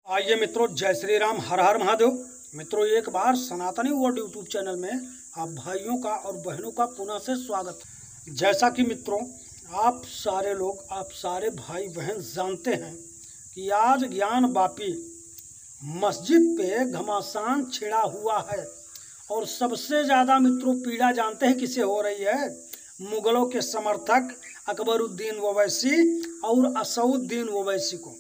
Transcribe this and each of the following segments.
आइए मित्रों, जय श्री राम, हर हर महादेव। मित्रों, एक बार सनातनी वर्ल्ड यूट्यूब चैनल में आप भाइयों का और बहनों का पुनः से स्वागत। जैसा कि मित्रों आप सारे लोग, आप सारे भाई बहन जानते हैं कि आज ज्ञान वापी मस्जिद पे घमासान छिड़ा हुआ है और सबसे ज़्यादा मित्रों पीड़ा जानते हैं किसे हो रही है? मुगलों के समर्थक अकबरुद्दीन ओवैसी और असउद्दीन ओवैसी को।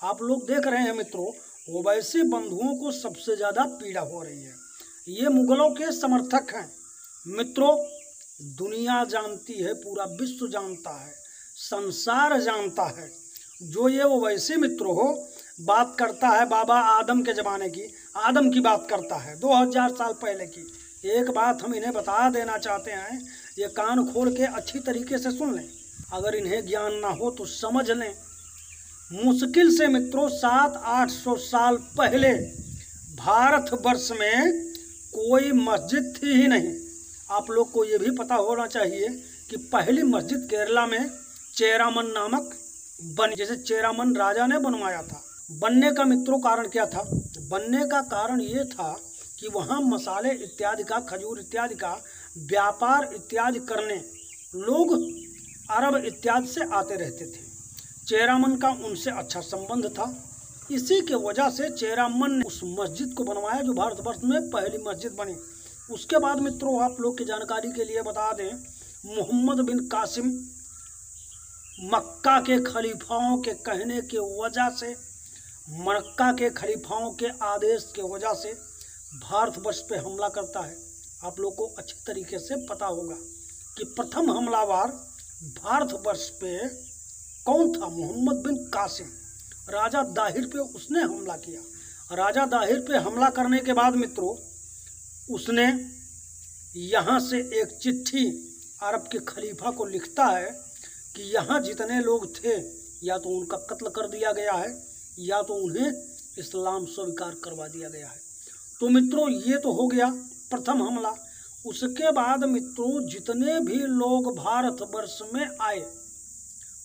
आप लोग देख रहे हैं मित्रों, ओवैसी बंधुओं को सबसे ज़्यादा पीड़ा हो रही है। ये मुगलों के समर्थक हैं मित्रों। दुनिया जानती है, पूरा विश्व जानता है, संसार जानता है। जो ये ओवैसी मित्रों हो बात करता है बाबा आदम के ज़माने की, आदम की बात करता है 2000 साल पहले की। एक बात हम इन्हें बता देना चाहते हैं, ये कान खोल के अच्छी तरीके से सुन लें। अगर इन्हें ज्ञान ना हो तो समझ लें। मुश्किल से मित्रों 700-800 साल पहले भारतवर्ष में कोई मस्जिद थी ही नहीं। आप लोग को ये भी पता होना चाहिए कि पहली मस्जिद केरला में चेरामन नामक बनी, जैसे चेरामन राजा ने बनवाया था। बनने का मित्रों कारण क्या था? बनने का कारण ये था कि वहाँ मसाले इत्यादि का, खजूर इत्यादि का व्यापार इत्यादि करने लोग अरब इत्यादि से आते रहते थे। चेरामन का उनसे अच्छा संबंध था। इसी के वजह से चेरामन ने उस मस्जिद को बनवाया जो भारतवर्ष में पहली मस्जिद बनी। उसके बाद मित्रों आप लोग की जानकारी के लिए बता दें, मोहम्मद बिन कासिम मक्का के खलीफाओं के कहने के वजह से, मक्का के खलीफाओं के आदेश के वजह से भारतवर्ष पे हमला करता है। आप लोग को अच्छी तरीके से पता होगा कि प्रथम हमलावर भारतवर्ष पे कौन था? मोहम्मद बिन कासिम, राजा दाहिर पे उसने हमला किया। राजा दाहिर पे हमला करने के बाद मित्रों उसने यहाँ से एक चिट्ठी अरब के खलीफा को लिखता है कि यहाँ जितने लोग थे या तो उनका कत्ल कर दिया गया है या तो उन्हें इस्लाम स्वीकार करवा दिया गया है। तो मित्रों ये तो हो गया प्रथम हमला। उसके बाद मित्रों जितने भी लोग भारतवर्ष में आए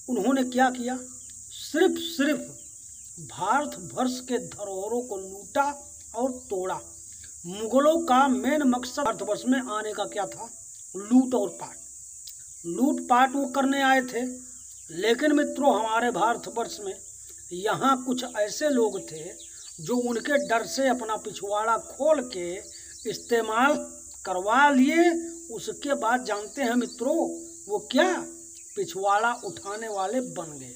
उन्होंने क्या किया? सिर्फ भारतवर्ष के धरोहरों को लूटा और तोड़ा। मुगलों का मेन मकसद भारतवर्ष में आने का क्या था? लूट और पाट। लूट पाट वो करने आए थे। लेकिन मित्रों हमारे भारतवर्ष में यहाँ कुछ ऐसे लोग थे जो उनके डर से अपना पिछवाड़ा खोल के इस्तेमाल करवा लिए। उसके बाद जानते हैं मित्रों वो क्या? पिछवाड़ा उठाने वाले बन गए।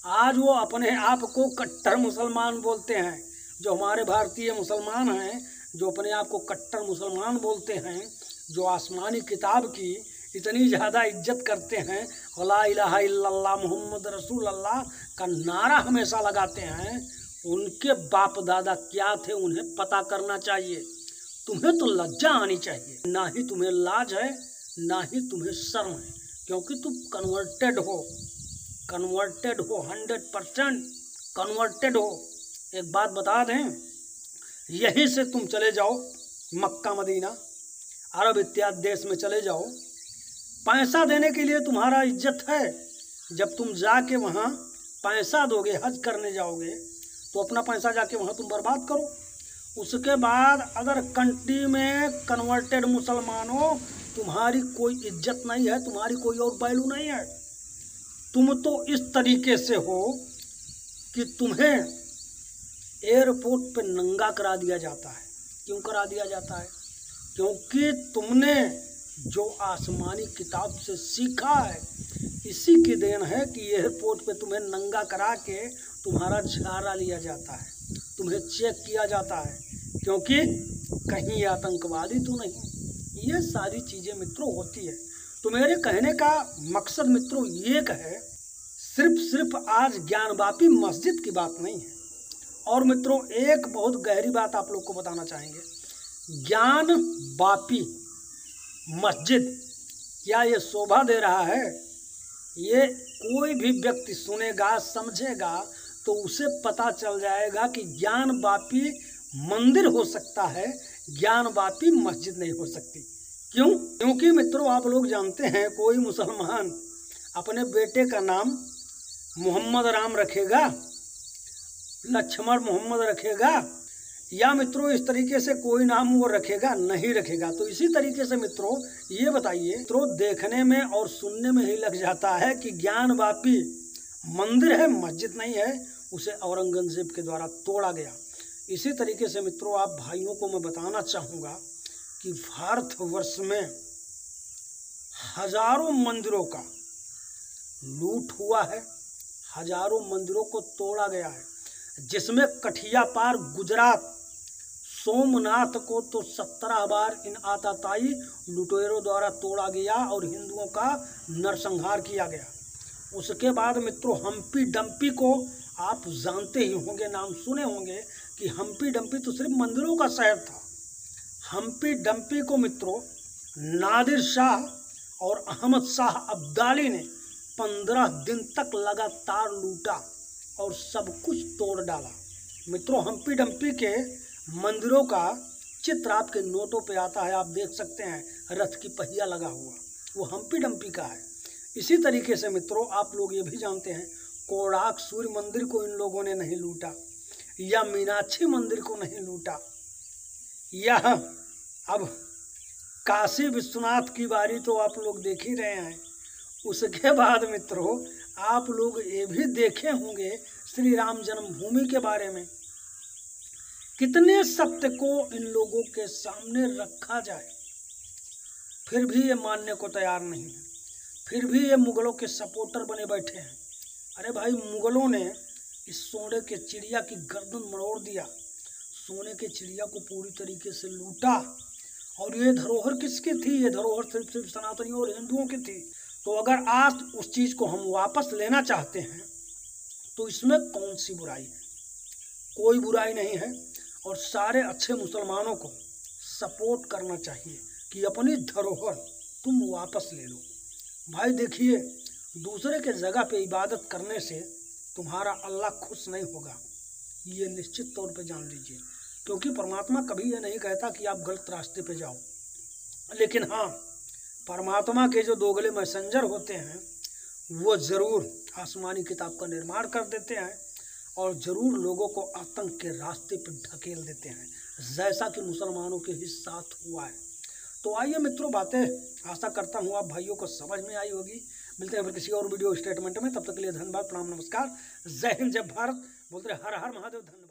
आज वो अपने आप को कट्टर मुसलमान बोलते हैं। जो हमारे भारतीय मुसलमान हैं, जो अपने आप को कट्टर मुसलमान बोलते हैं, जो आसमानी किताब की इतनी ज़्यादा इज्जत करते हैं, ला इलाहा इल्लल्लाह मुहम्मद रसूल अल्लाह का नारा हमेशा लगाते हैं, उनके बाप दादा क्या थे उन्हें पता करना चाहिए। तुम्हें तो लज्जा आनी चाहिए। ना ही तुम्हें लाज है ना ही तुम्हें शर्म है, क्योंकि तुम कन्वर्टेड हो 100% कन्वर्टेड हो। एक बात बता दें, यहीं से तुम चले जाओ मक्का मदीना अरब इत्यादि देश में चले जाओ, पैसा देने के लिए तुम्हारा इज्जत है। जब तुम जाके वहाँ पैसा दोगे, हज करने जाओगे, तो अपना पैसा जाके वहाँ तुम बर्बाद करो। उसके बाद अदर कंट्री में कन्वर्टेड मुसलमानों तुम्हारी कोई इज्जत नहीं है, तुम्हारी कोई और वैल्यू नहीं है। तुम तो इस तरीके से हो कि तुम्हें एयरपोर्ट पे नंगा करा दिया जाता है। क्यों करा दिया जाता है? क्योंकि तुमने जो आसमानी किताब से सीखा है, इसी की देन है कि एयरपोर्ट पे तुम्हें नंगा करा के तुम्हारा झाड़ा लिया जाता है, तुम्हें चेक किया जाता है, क्योंकि कहीं आतंकवादी तो नहीं। ये सारी चीज़ें मित्रों होती है। तो मेरे कहने का मकसद मित्रों ये है, सिर्फ आज ज्ञानवापी मस्जिद की बात नहीं है। और मित्रों एक बहुत गहरी बात आप लोग को बताना चाहेंगे, ज्ञानवापी मस्जिद क्या ये शोभा दे रहा है? ये कोई भी व्यक्ति सुनेगा, समझेगा तो उसे पता चल जाएगा कि ज्ञानवापी मंदिर हो सकता है, ज्ञानवापी मस्जिद नहीं हो सकती। क्यों? क्योंकि मित्रों आप लोग जानते हैं कोई मुसलमान अपने बेटे का नाम मोहम्मद राम रखेगा लक्ष्मण मोहम्मद रखेगा, या मित्रों इस तरीके से कोई नाम वो रखेगा? नहीं रखेगा। तो इसी तरीके से मित्रों ये बताइए, मित्रों देखने में और सुनने में ही लग जाता है कि ज्ञानवापी मंदिर है, मस्जिद नहीं है, उसे औरंगजेब के द्वारा तोड़ा गया। इसी तरीके से मित्रों आप भाइयों को मैं बताना चाहूँगा कि भारतवर्ष में हजारों मंदिरों का लूट हुआ है, हजारों मंदिरों को तोड़ा गया है, जिसमें कठिया पार गुजरात सोमनाथ को तो 17 बार इन आताताई लुटेरों द्वारा तोड़ा गया और हिंदुओं का नरसंहार किया गया। उसके बाद मित्रों हम्पी डम्पी को आप जानते ही होंगे, नाम सुने होंगे कि हम्पी डम्पी तो सिर्फ मंदिरों का शहर था। हम्पी डम्पी को मित्रों नादिर शाह और अहमद शाह अब्दाली ने 15 दिन तक लगातार लूटा और सब कुछ तोड़ डाला। मित्रों हम्पी डम्पी के मंदिरों का चित्र आपके नोटों पे आता है, आप देख सकते हैं, रथ की पहिया लगा हुआ, वो हम्पी डम्पी का है। इसी तरीके से मित्रों आप लोग ये भी जानते हैं कोणार्क सूर्य मंदिर को इन लोगों ने नहीं लूटा, या मीनाक्षी मंदिर को नहीं लूटा, या अब काशी विश्वनाथ की बारी तो आप लोग देख ही रहे हैं। उसके बाद मित्रों आप लोग ये भी देखे होंगे श्री राम जन्मभूमि के बारे में, कितने सत्य को इन लोगों के सामने रखा जाए, फिर भी ये मानने को तैयार नहीं है, फिर भी ये मुगलों के सपोर्टर बने बैठे हैं। अरे भाई मुगलों ने इस सोने के चिड़िया की गर्दन मरोड़ दिया, सोने के चिड़िया को पूरी तरीके से लूटा, और ये धरोहर किसकी थी? ये धरोहर सिर्फ सनातनियों और हिंदुओं की थी। तो अगर आज उस चीज़ को हम वापस लेना चाहते हैं तो इसमें कौन सी बुराई है? कोई बुराई नहीं है, और सारे अच्छे मुसलमानों को सपोर्ट करना चाहिए कि अपनी धरोहर तुम वापस ले लो। भाई देखिए, दूसरे के जगह पे इबादत करने से तुम्हारा अल्लाह खुश नहीं होगा, ये निश्चित तौर पे जान लीजिए, क्योंकि परमात्मा कभी ये नहीं कहता कि आप गलत रास्ते पे जाओ। लेकिन हाँ, परमात्मा के जो दोगले मैसेंजर होते हैं वो ज़रूर आसमानी किताब का निर्माण कर देते हैं और ज़रूर लोगों को आतंक के रास्ते पर ढकेल देते हैं, जैसा कि मुसलमानों के ही साथ हुआ है। तो आइए मित्रों, बातें आशा करता हूँ आप भाइयों को समझ में आई होगी। मिलते हैं फिर किसी और वीडियो स्टेटमेंट में, तब तक के लिए धन्यवाद, प्रणाम, नमस्कार, जय हिंद, जय भारत। बोलते रहे हर हर महादेव। धन्यवाद।